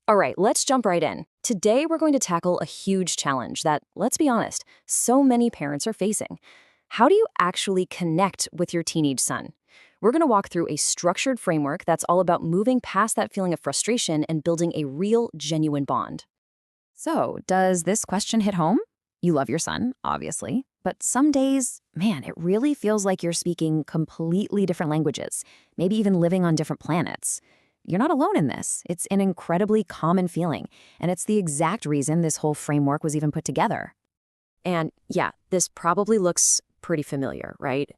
All right, let's jump right in. Today, we're going to tackle a huge challenge that, let's be honest, so many parents are facing. How do you actually connect with your teenage son? We're going to walk through a structured framework that's all about moving past that feeling of frustration and building a real, genuine bond. So, does this question hit home? You love your son, obviously, but some days, man, it really feels like you're speaking completely different languages, maybe even living on different planets. You're not alone in this. It's an incredibly common feeling, and it's the exact reason this whole framework was even put together. And yeah, this probably looks pretty familiar, right?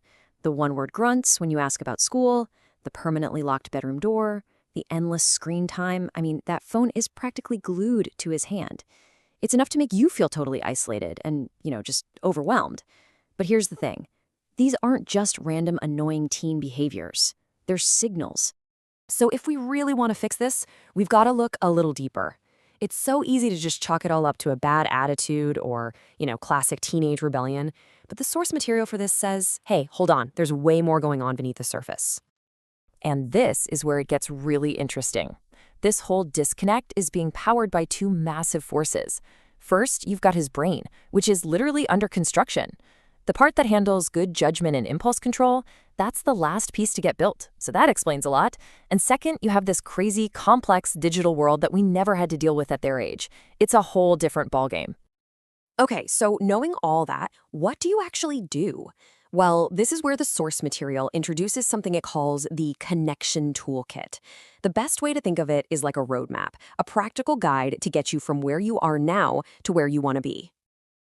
The one-word grunts when you ask about school, the permanently locked bedroom door, the endless screen time. I mean, that phone is practically glued to his hand. It's enough to make you feel totally isolated and, just overwhelmed. But here's the thing. These aren't just random annoying teen behaviors. They're signals. So if we really want to fix this, we've got to look a little deeper. It's so easy to just chalk it all up to a bad attitude or, classic teenage rebellion. But the source material for this says, hey, hold on, there's way more going on beneath the surface. And this is where it gets really interesting. This whole disconnect is being powered by two massive forces. First, you've got his brain, which is literally under construction. The part that handles good judgment and impulse control, that's the last piece to get built, so that explains a lot. And second, you have this crazy, complex digital world that we never had to deal with at their age. It's a whole different ballgame. Okay, so knowing all that, what do you actually do? Well, this is where the source material introduces something it calls the connection toolkit. The best way to think of it is like a roadmap, a practical guide to get you from where you are now to where you want to be.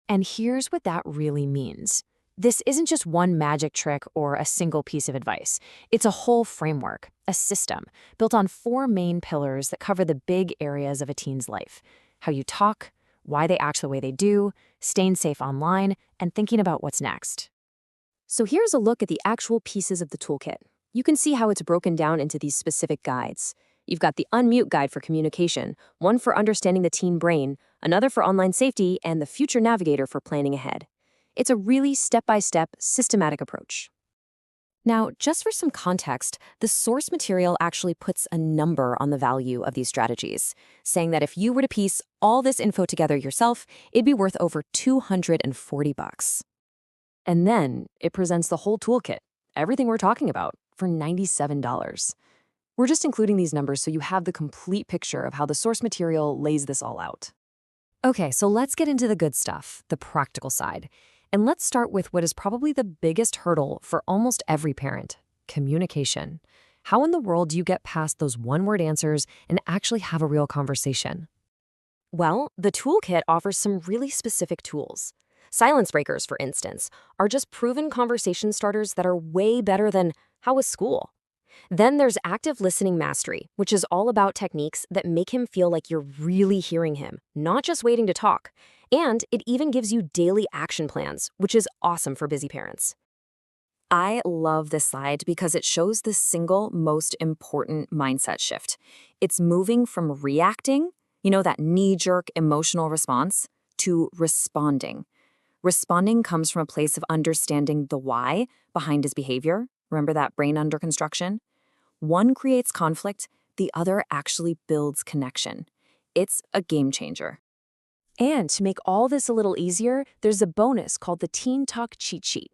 And here's what that really means. This isn't just one magic trick or a single piece of advice. It's a whole framework, a system, built on four main pillars that cover the big areas of a teen's life: how you talk, why they act the way they do, staying safe online, and thinking about what's next. So here's a look at the actual pieces of the toolkit. You can see how it's broken down into these specific guides. You've got the unmute guide for communication, one for understanding the teen brain, another for online safety, and the Future Navigator for planning ahead. It's a really step-by-step, systematic approach. Now, just for some context, the source material actually puts a number on the value of these strategies, saying that if you were to piece all this info together yourself, it'd be worth over $240. And then it presents the whole toolkit, everything we're talking about, for $97. We're just including these numbers so you have the complete picture of how the source material lays this all out. Okay, so let's get into the good stuff, the practical side. And let's start with what is probably the biggest hurdle for almost every parent: communication. How in the world do you get past those one-word answers and actually have a real conversation? Well, the toolkit offers some really specific tools. Silence breakers, for instance, are just proven conversation starters that are way better than "how was school?" Then there's active listening mastery, which is all about techniques that make him feel like you're really hearing him, not just waiting to talk. And it even gives you daily action plans, which is awesome for busy parents. I love this slide because it shows the single most important mindset shift. It's moving from reacting, that knee-jerk emotional response, to responding. Responding comes from a place of understanding the why behind his behavior. Remember that brain under construction? One creates conflict, the other actually builds connection. It's a game changer. And to make all this a little easier, there's a bonus called the Teen Talk Cheat Sheet.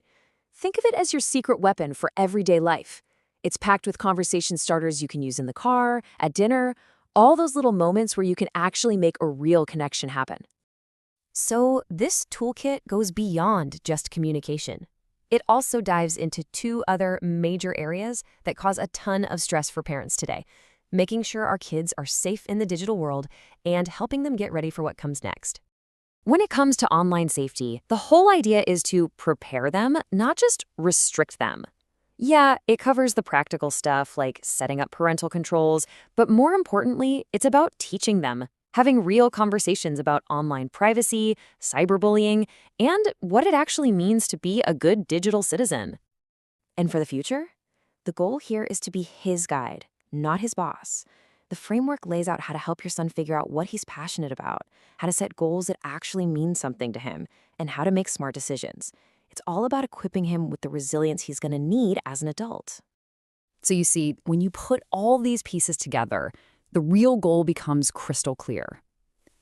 Think of it as your secret weapon for everyday life. It's packed with conversation starters you can use in the car, at dinner, all those little moments where you can actually make a real connection happen. So this toolkit goes beyond just communication. It also dives into two other major areas that cause a ton of stress for parents today: making sure our kids are safe in the digital world and helping them get ready for what comes next. When it comes to online safety, the whole idea is to prepare them, not just restrict them. Yeah, it covers the practical stuff like setting up parental controls, but more importantly, it's about teaching them, having real conversations about online privacy, cyberbullying, and what it actually means to be a good digital citizen. And for the future, the goal here is to be his guide, not his boss. The framework lays out how to help your son figure out what he's passionate about, how to set goals that actually mean something to him, and how to make smart decisions. It's all about equipping him with the resilience he's going to need as an adult. So you see, when you put all these pieces together, The real goal becomes crystal clear.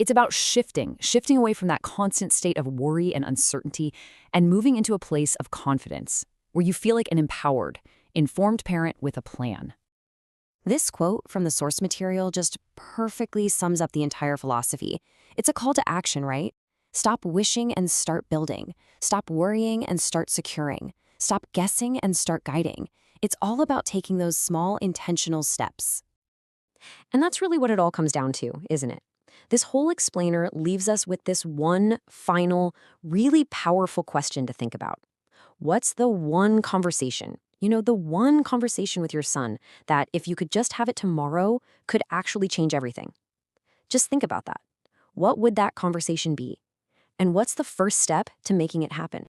It's about shifting away from that constant state of worry and uncertainty and moving into a place of confidence, where you feel like an empowered, informed parent with a plan. This quote from the source material just perfectly sums up the entire philosophy. It's a call to action, right? Stop wishing and start building. Stop worrying and start securing. Stop guessing and start guiding. It's all about taking those small, intentional steps. And that's really what it all comes down to, isn't it? This whole explainer leaves us with this one final, really powerful question to think about. What's the one conversation? The one conversation with your son that, if you could just have it tomorrow, could actually change everything. Just think about that. What would that conversation be? And what's the first step to making it happen?